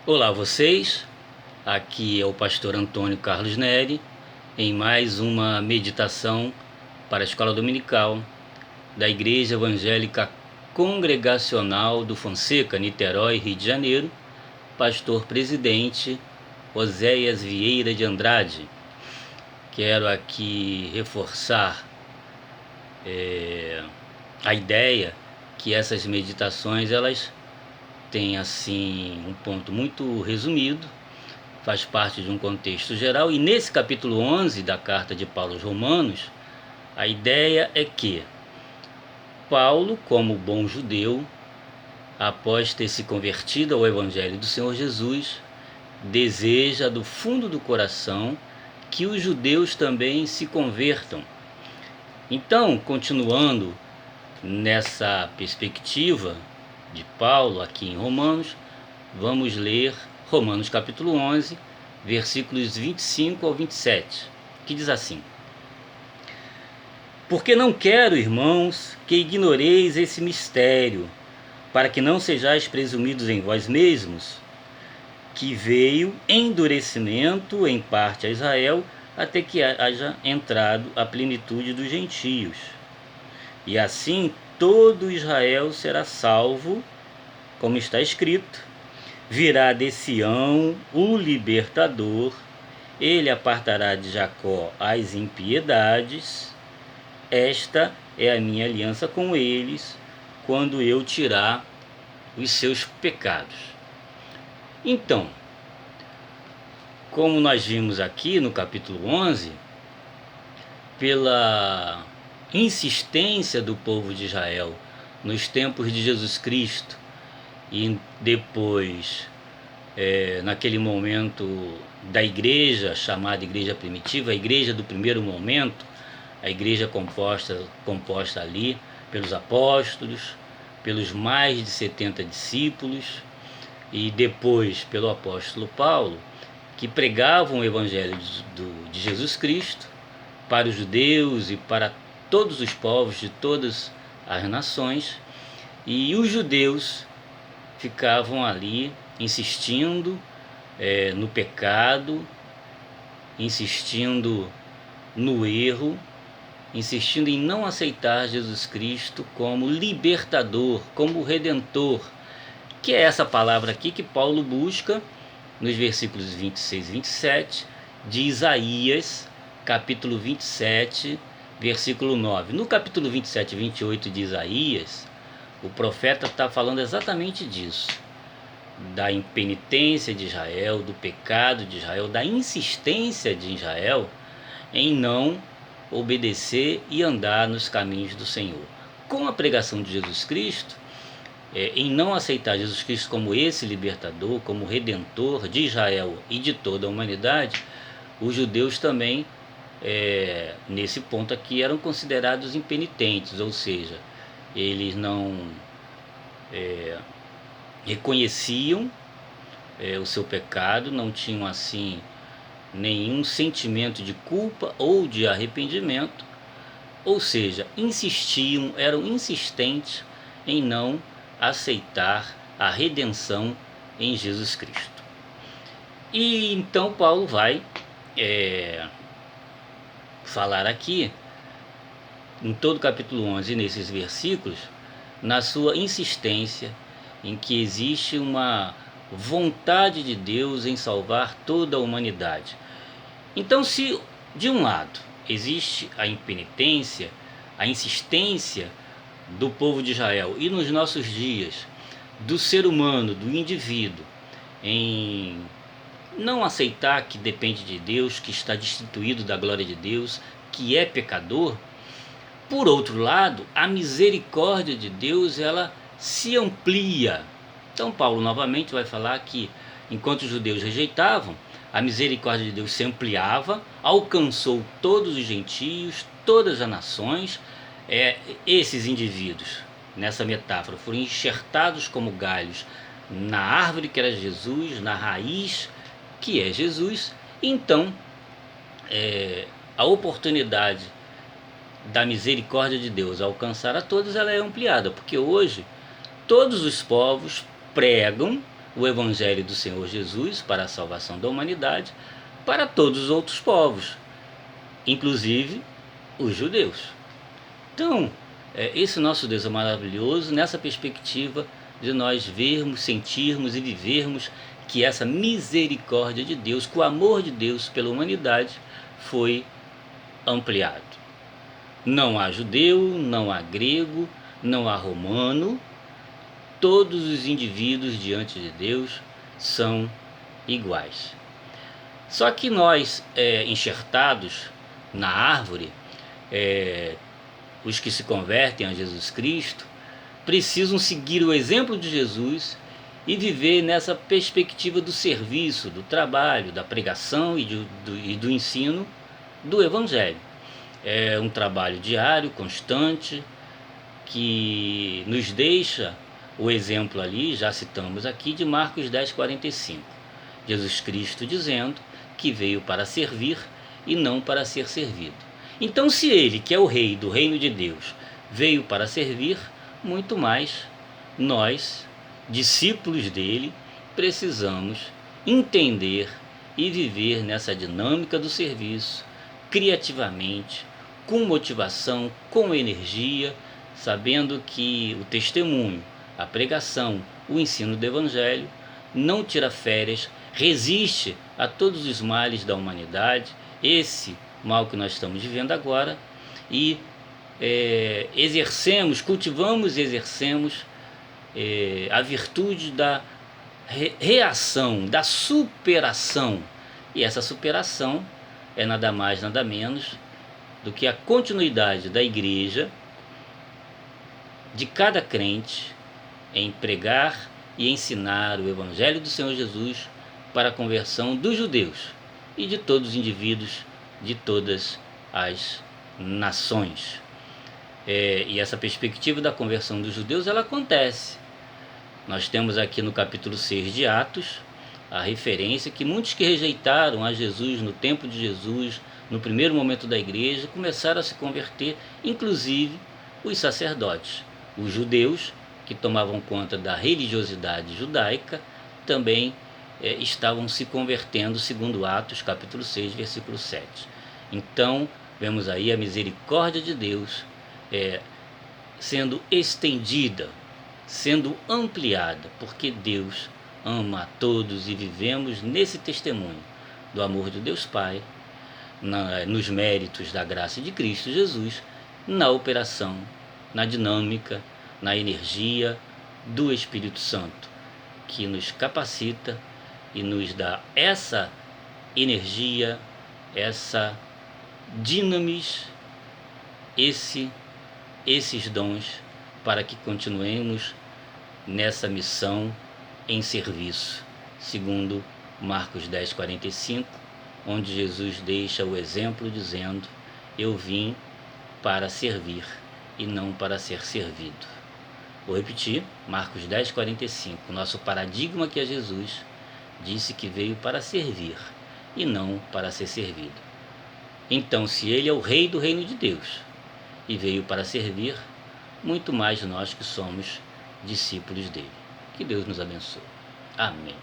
Olá vocês, aqui é o pastor Antônio Carlos Neri, em mais uma meditação para a Escola Dominical da Igreja Evangélica Congregacional do Fonseca, Niterói, Rio de Janeiro, pastor presidente Oséias Vieira de Andrade. Quero aqui reforçar a ideia que essas meditações elas têm assim um ponto muito resumido, faz parte de um contexto geral, e nesse capítulo 11 da carta de Paulo aos Romanos, a ideia é que Paulo, como bom judeu, após ter se convertido ao Evangelho do Senhor Jesus, deseja do fundo do coração que os judeus também se convertam. Então, continuando nessa perspectiva de Paulo aqui em Romanos, vamos ler Romanos capítulo 11, versículos 25 ao 27, que diz assim: Porque não quero, irmãos, que ignoreis esse mistério, para que não sejais presumidos em vós mesmos, que veio endurecimento em parte a Israel, até que haja entrado a plenitude dos gentios. E assim todo Israel será salvo, como está escrito: virá de Sião o libertador, ele apartará de Jacó as impiedades. Esta é a minha aliança com eles, quando eu tirar os seus pecados. Então, como nós vimos aqui no capítulo 11, pela insistência do povo de Israel nos tempos de Jesus Cristo e depois naquele momento da igreja, chamada igreja primitiva, a igreja do primeiro momento, a igreja composta ali pelos apóstolos, pelos mais de 70 discípulos e depois pelo apóstolo Paulo, que pregavam o evangelho de Jesus Cristo para os judeus e para todos os povos de todas as nações, e os judeus ficavam ali insistindo no pecado, insistindo no erro, insistindo em não aceitar Jesus Cristo como libertador, como redentor, que é essa palavra aqui que Paulo busca nos versículos 26 e 27 de Isaías, capítulo 27, versículo 9. No capítulo 27 e 28 de Isaías, o profeta está falando exatamente disso, da impenitência de Israel, do pecado de Israel, da insistência de Israel em não obedecer e andar nos caminhos do Senhor. Com a pregação de Jesus Cristo, em não aceitar Jesus Cristo como esse libertador, como redentor de Israel e de toda a humanidade, os judeus também, nesse ponto aqui, eram considerados impenitentes, ou seja, eles não reconheciam o seu pecado, não tinham assim nenhum sentimento de culpa ou de arrependimento, ou seja, insistiam, eram insistentes em não aceitar a redenção em Jesus Cristo. E então Paulo vai falar aqui, em todo o capítulo 11, nesses versículos, na sua insistência em que existe uma vontade de Deus em salvar toda a humanidade. Então, se de um lado existe a impenitência, a insistência do povo de Israel e nos nossos dias do ser humano, do indivíduo, em não aceitar que depende de Deus, que está destituído da glória de Deus, que é pecador, por outro lado, a misericórdia de Deus ela se amplia. Então Paulo novamente vai falar que enquanto os judeus rejeitavam, a misericórdia de Deus se ampliava, alcançou todos os gentios, todas as nações. Esses indivíduos, nessa metáfora, foram enxertados como galhos na árvore que era Jesus, na raiz que é Jesus. Então, a oportunidade da misericórdia de Deus alcançar a todos, ela é ampliada, porque hoje todos os povos pregam o Evangelho do Senhor Jesus para a salvação da humanidade, para todos os outros povos, inclusive os judeus. Então, esse nosso Deus é maravilhoso nessa perspectiva de nós vermos, sentirmos e vivermos que essa misericórdia de Deus, que o amor de Deus pela humanidade foi ampliado. Não há judeu, não há grego, não há romano, todos os indivíduos diante de Deus são iguais. Só que nós, enxertados na árvore, os que se convertem a Jesus Cristo, precisam seguir o exemplo de Jesus e viver nessa perspectiva do serviço, do trabalho, da pregação e do ensino do Evangelho. É um trabalho diário, constante, que nos deixa o exemplo ali, já citamos aqui, de Marcos 10:45. Jesus Cristo dizendo que veio para servir e não para ser servido. Então, se ele, que é o rei do reino de Deus, veio para servir, muito mais nós, discípulos dele, precisamos entender e viver nessa dinâmica do serviço, criativamente, com motivação, com energia, sabendo que o testemunho, a pregação, o ensino do Evangelho não tira férias, resiste a todos os males da humanidade, esse mal que nós estamos vivendo agora, e cultivamos e exercemos a virtude da reação, da superação. E essa superação é nada mais, nada menos do que a continuidade da igreja, de cada crente, em pregar e ensinar o Evangelho do Senhor Jesus para a conversão dos judeus e de todos os indivíduos de todas as nações. E essa perspectiva da conversão dos judeus, ela acontece. Nós temos aqui no capítulo 6 de Atos a referência que muitos que rejeitaram a Jesus no tempo de Jesus, no primeiro momento da igreja, começaram a se converter, inclusive os sacerdotes. Os judeus, que tomavam conta da religiosidade judaica, também estavam se convertendo, segundo Atos, capítulo 6, versículo 7. Então, vemos aí a misericórdia de Deus sendo estendida, sendo ampliada, porque Deus ama a todos e vivemos nesse testemunho do amor de Deus Pai, nos méritos da graça de Cristo Jesus, na operação, na dinâmica, na energia do Espírito Santo, que nos capacita e nos dá essa energia, essa dinamis, esses dons, para que continuemos nessa missão em serviço, segundo Marcos 10:45, onde Jesus deixa o exemplo dizendo: eu vim para servir e não para ser servido. Vou repetir, Marcos 10:45, nosso paradigma que é Jesus, disse que veio para servir e não para ser servido. Então, se ele é o rei do reino de Deus e veio para servir, muito mais nós que somos discípulos dele. Que Deus nos abençoe. Amém.